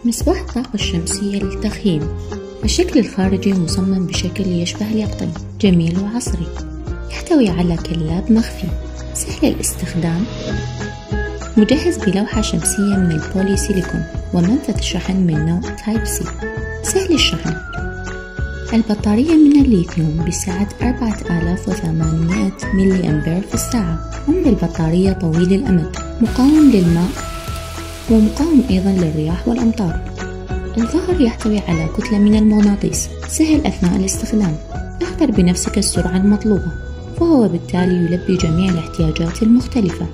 مصباح الطاقة الشمسية للتخييم. الشكل الخارجي مصمم بشكل يشبه اليقطين، جميل وعصري، يحتوي على كلاب مخفي، سهل الاستخدام، مجهز بلوحة شمسية من البولي سيليكون ومنفذ شحن من نوع تايب سي، سهل الشحن. البطارية من الليثيوم بسعة 4800 ملي أمبير في الساعة. عمر البطارية طويل الأمد، مقاوم للماء ومقاوم أيضا للرياح والأمطار. الظهر يحتوي على كتلة من المغناطيس، سهل أثناء الاستخدام. اختر بنفسك السرعة المطلوبة، فهو بالتالي يلبي جميع الاحتياجات المختلفة.